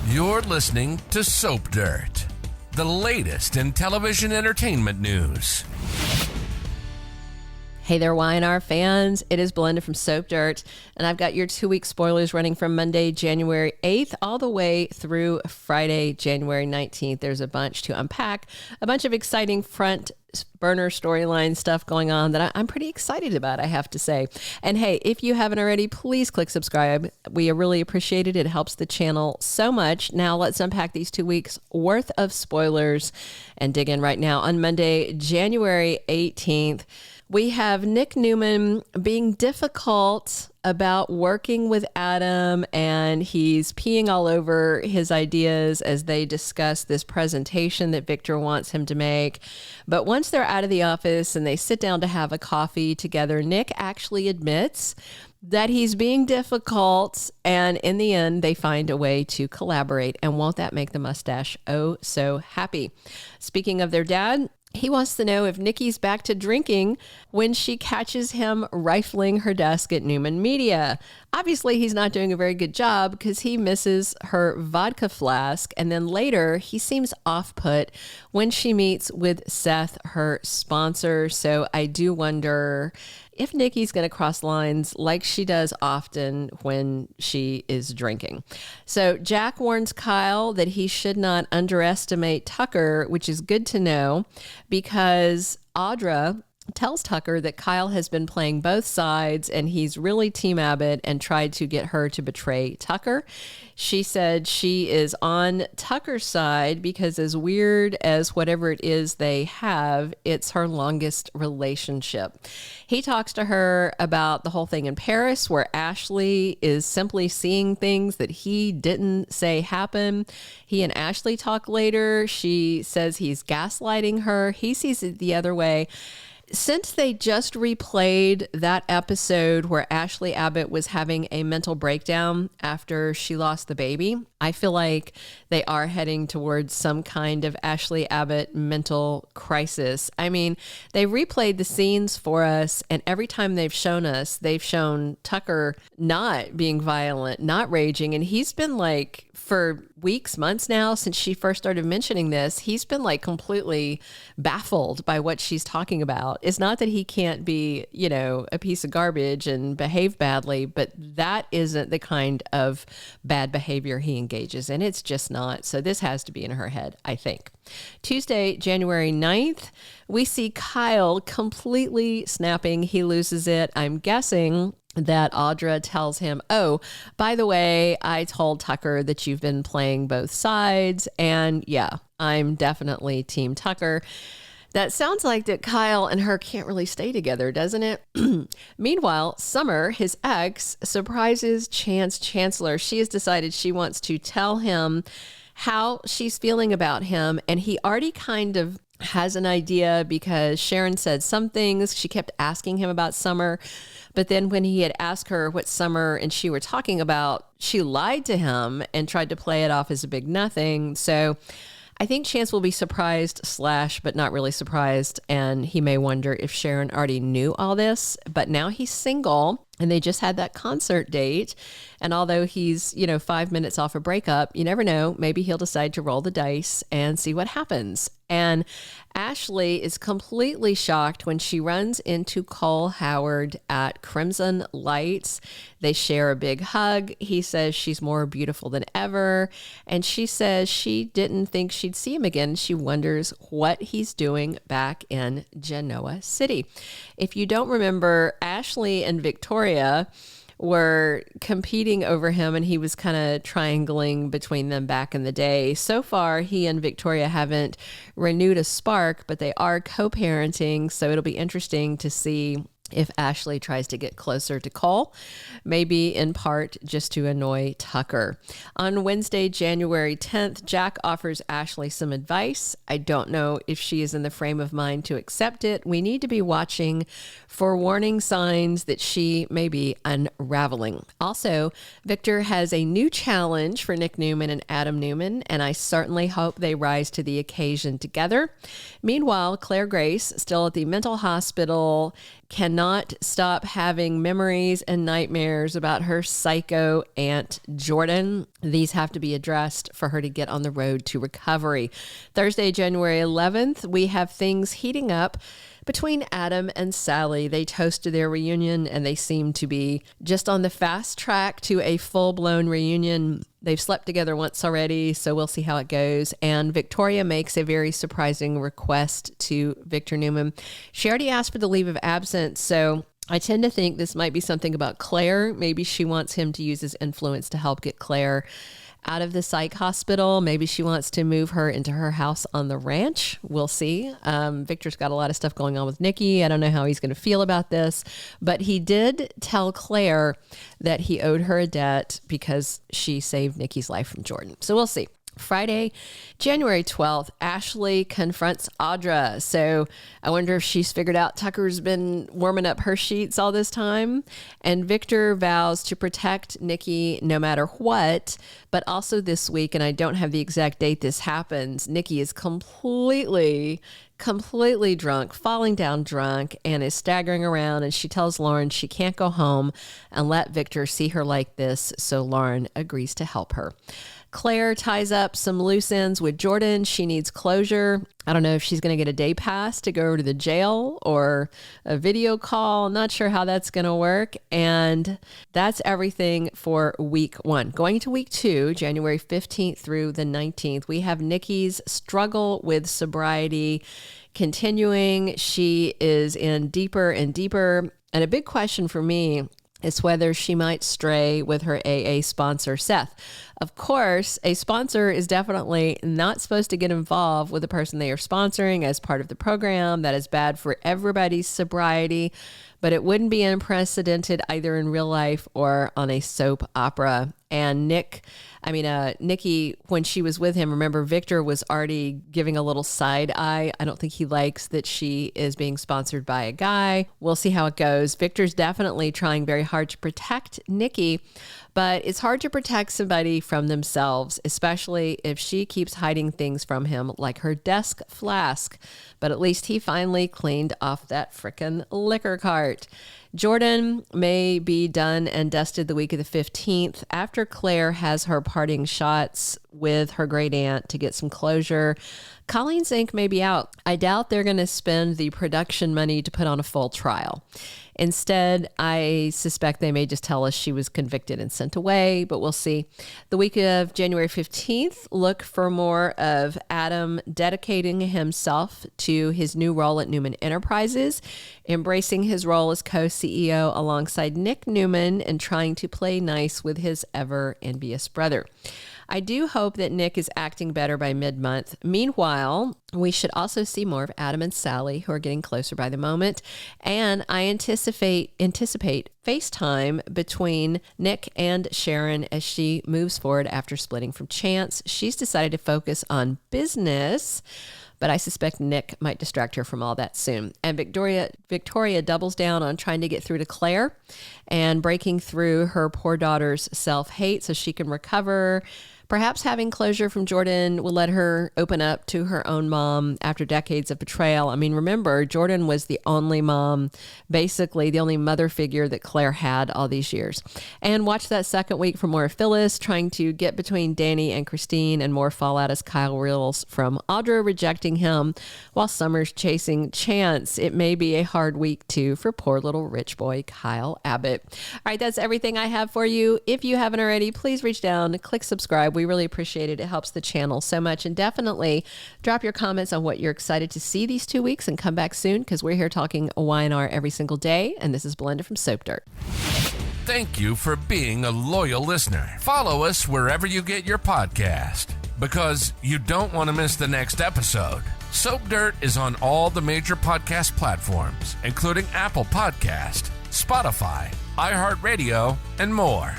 You're listening to Soap Dirt, the latest in television entertainment news. Hey there, Y&R fans. It is Belinda from Soap Dirt, and I've got your 2-week spoilers running from Monday, January 8th, all the way through Friday, January 19th. There's a bunch to unpack, a bunch of exciting front burner storyline stuff going on that I'm pretty excited about, I have to say. And hey, if you haven't already, please click subscribe. We really appreciate it. It helps the channel so much. Now let's unpack these 2 weeks worth of spoilers and dig in right now. On Monday, January 18th, we have Nick Newman being difficult about working with Adam, and he's peeing all over his ideas as they discuss this presentation that Victor wants him to make. But once they're out of the office and they sit down to have a coffee together, Nick actually admits that he's being difficult, and in the end, they find a way to collaborate. And won't that make the mustache oh so happy? Speaking of their dad, he wants to know if Nikki's back to drinking when she catches him rifling her desk at Newman Media. Obviously, he's not doing a very good job because he misses her vodka flask. And then later, he seems off-put when she meets with Seth, her sponsor. So I do wonder if Nikki's going to cross lines like she does often when she is drinking. So Jack warns Kyle that he should not underestimate Tucker, which is good to know because Audra tells Tucker that Kyle has been playing both sides and he's really Team Abbott and tried to get her to betray Tucker. She said she is on Tucker's side because as weird as whatever it is they have, it's her longest relationship. He talks to her about the whole thing in Paris where Ashley is simply seeing things that he didn't say happen. He and Ashley talk later. She says he's gaslighting her. He sees it the other way. Since they just replayed that episode where Ashley Abbott was having a mental breakdown after she lost the baby, I feel like they are heading towards some kind of Ashley Abbott mental crisis. I mean, they replayed the scenes for us, and every time they've shown us, they've shown Tucker not being violent, not raging, and he's been like, for weeks, months now, since she first started mentioning this, he's been like completely baffled by what she's talking about. It's not that he can't be, you know, a piece of garbage and behave badly, but that isn't the kind of bad behavior he engages in. It's just not. So this has to be in her head, I think. Tuesday, January 9th, we see Kyle completely snapping. He loses it. I'm guessing that Audra tells him, oh, by the way, I told Tucker that you've been playing both sides. And yeah, I'm definitely Team Tucker. That sounds like that Kyle and her can't really stay together, doesn't it? Meanwhile, Summer, his ex, surprises Chance Chancellor. She has decided she wants to tell him how she's feeling about him. And he already kind of has an idea because Sharon said some things. She kept asking him about Summer. But then when he had asked her what Summer and she were talking about, she lied to him and tried to play it off as a big nothing. So I think Chance will be surprised but not really surprised. And he may wonder if Sharon already knew all this, but now he's single and they just had that concert date. And although he's, 5 minutes off a breakup, you never know, maybe he'll decide to roll the dice and see what happens. And Ashley is completely shocked when she runs into Cole Howard at Crimson Lights. They share a big hug. He says she's more beautiful than ever. And she says she didn't think she'd see him again. She wonders what he's doing back in Genoa City. If you don't remember, Ashley and Victoria were competing over him and he was kind of triangling between them back in the day. So far, he and Victoria haven't renewed a spark, but they are co-parenting. So it'll be interesting to see if Ashley tries to get closer to Cole, maybe in part just to annoy Tucker. On Wednesday, January 10th, Jack offers Ashley some advice. I don't know if she is in the frame of mind to accept it. We need to be watching for warning signs that she may be unraveling. Also, Victor has a new challenge for Nick Newman and Adam Newman, and I certainly hope they rise to the occasion together. Meanwhile, Claire Grace, still at the mental hospital, cannot stop having memories and nightmares about her psycho Aunt Jordan. These have to be addressed for her to get on the road to recovery. Thursday, January 11th, we have things heating up between Adam and Sally. They toasted their reunion and they seem to be just on the fast track to a full-blown reunion. They've slept together once already, so we'll see how it goes. And Victoria makes a very surprising request to Victor Newman. She already asked for the leave of absence, so I tend to think this might be something about Claire. Maybe she wants him to use his influence to help get Claire out of the psych hospital. Maybe she wants to move her into her house on the ranch. We'll see. Victor's got a lot of stuff going on with Nikki. I don't know how he's going to feel about this, but he did tell Claire that he owed her a debt because she saved Nikki's life from Jordan. So we'll see. Friday, January 12th, Ashley confronts Audra. So I wonder if she's figured out Tucker's been warming up her sheets all this time. And Victor vows to protect Nikki no matter what. But also this week, and I don't have the exact date this happens, Nikki is completely drunk, falling down drunk, and is staggering around. And she tells Lauren she can't go home and let Victor see her like this. So Lauren agrees to help her. Claire ties up some loose ends with Jordan. She needs closure. I don't know if she's going to get a day pass to go over to the jail or a video call. Not sure how that's going to work. And that's everything for week 1. Going to week 2, January 15th through the 19th, we have Nikki's struggle with sobriety continuing. She is in deeper and deeper. And a big question for me is whether she might stray with her AA sponsor, Seth. Of course, a sponsor is definitely not supposed to get involved with the person they are sponsoring as part of the program. That is bad for everybody's sobriety, but it wouldn't be unprecedented either in real life or on a soap opera. And Nikki, when she was with him, remember, Victor was already giving a little side eye. I don't think he likes that she is being sponsored by a guy. We'll see how it goes. Victor's definitely trying very hard to protect Nikki, but it's hard to protect somebody from themselves, especially if she keeps hiding things from him, like her desk flask. But at least he finally cleaned off that frickin' liquor cart. Jordan may be done and dusted the week of the 15th after Claire has her parting shots with her great aunt to get some closure. Colleen's Inc. may be out. I doubt they're going to spend the production money to put on a full trial. Instead, I suspect they may just tell us she was convicted and sent away, but we'll see. The week of January 15th, look for more of Adam dedicating himself to his new role at Newman Enterprises, embracing his role as co-CEO alongside Nick Newman, and trying to play nice with his ever-envious brother. I do hope that Nick is acting better by mid-month. Meanwhile, we should also see more of Adam and Sally, who are getting closer by the moment. And I anticipate FaceTime between Nick and Sharon as she moves forward after splitting from Chance. She's decided to focus on business, but I suspect Nick might distract her from all that soon. And Victoria doubles down on trying to get through to Claire and breaking through her poor daughter's self-hate so she can recover. Perhaps having closure from Jordan will let her open up to her own mom after decades of betrayal. I mean, remember, Jordan was the only mom, basically the only mother figure that Claire had all these years. And watch that second week for more of Phyllis trying to get between Danny and Christine, and more fallout as Kyle reels from Audra rejecting him while Summer's chasing Chance. It may be a hard week too for poor little rich boy Kyle Abbott. All right, that's everything I have for you. If you haven't already, please reach down, click subscribe. We really appreciate it. It helps the channel so much. And definitely drop your comments on what you're excited to see these 2 weeks, and come back soon, because we're here talking Y&R every single day. And this is Belinda from Soap Dirt. Thank you for being a loyal listener. Follow us wherever you get your podcast, because you don't want to miss the next episode. Soap Dirt is on all the major podcast platforms, including Apple Podcast, Spotify, iHeartRadio, and more.